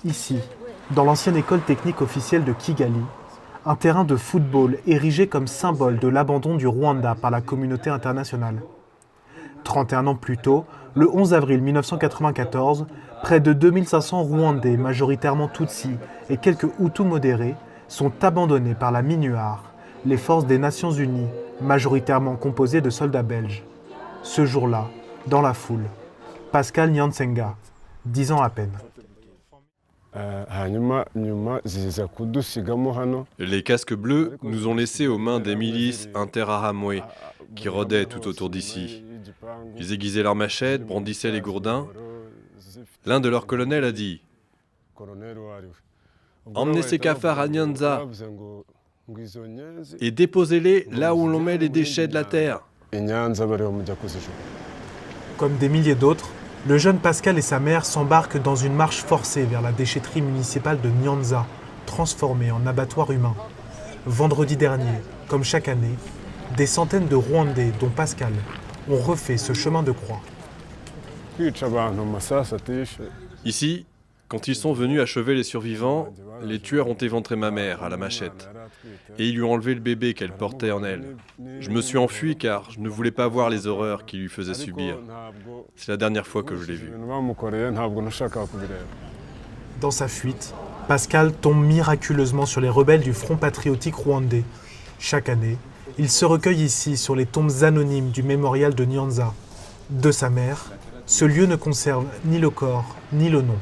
Ici, dans l'ancienne école technique officielle de Kigali, un terrain de football érigé comme symbole de l'abandon du Rwanda par la communauté internationale. 31 ans plus tôt, le 11 avril 1994, près de 2500 Rwandais, majoritairement Tutsis et quelques Hutus modérés, sont abandonnés par la MINUAR, les forces des Nations Unies, majoritairement composées de soldats belges. Ce jour-là, dans la foule, Pascal Nyansenga, 10 ans à peine. Les casques bleus nous ont laissés aux mains des milices Interahamwe qui rôdaient tout autour d'ici. Ils aiguisaient leurs machettes, brandissaient les gourdins. L'un de leurs colonels a dit « Emmenez ces cafards à Nyanza et déposez-les là où l'on met les déchets de la terre. » Comme des milliers d'autres, le jeune Pascal et sa mère s'embarquent dans une marche forcée vers la déchetterie municipale de Nyanza, transformée en abattoir humain. Vendredi dernier, comme chaque année, des centaines de Rwandais, dont Pascal, ont refait ce chemin de croix. Ici, quand ils sont venus achever les survivants, les tueurs ont éventré ma mère à la machette et ils lui ont enlevé le bébé qu'elle portait en elle. Je me suis enfui car je ne voulais pas voir les horreurs qu'ils lui faisaient subir. C'est la dernière fois que je l'ai vu. Dans sa fuite, Pascal tombe miraculeusement sur les rebelles du Front patriotique rwandais. Chaque année, il se recueille ici sur les tombes anonymes du mémorial de Nyanza. De sa mère, ce lieu ne conserve ni le corps, ni le nom.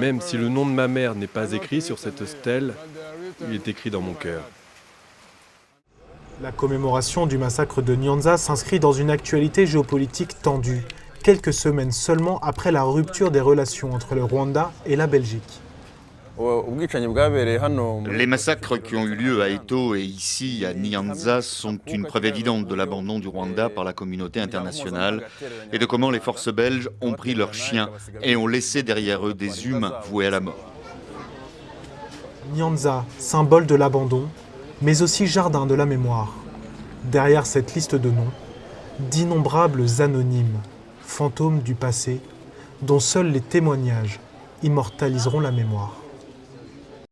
Même si le nom de ma mère n'est pas écrit sur cette stèle, il est écrit dans mon cœur. La commémoration du massacre de Nyanza s'inscrit dans une actualité géopolitique tendue, quelques semaines seulement après la rupture des relations entre le Rwanda et la Belgique. Les massacres qui ont eu lieu à Eto et ici à Nyanza sont une preuve évidente de l'abandon du Rwanda par la communauté internationale et de comment les forces belges ont pris leurs chiens et ont laissé derrière eux des humains voués à la mort. Nyanza, symbole de l'abandon, mais aussi jardin de la mémoire. Derrière cette liste de noms, d'innombrables anonymes, fantômes du passé, dont seuls les témoignages immortaliseront la mémoire.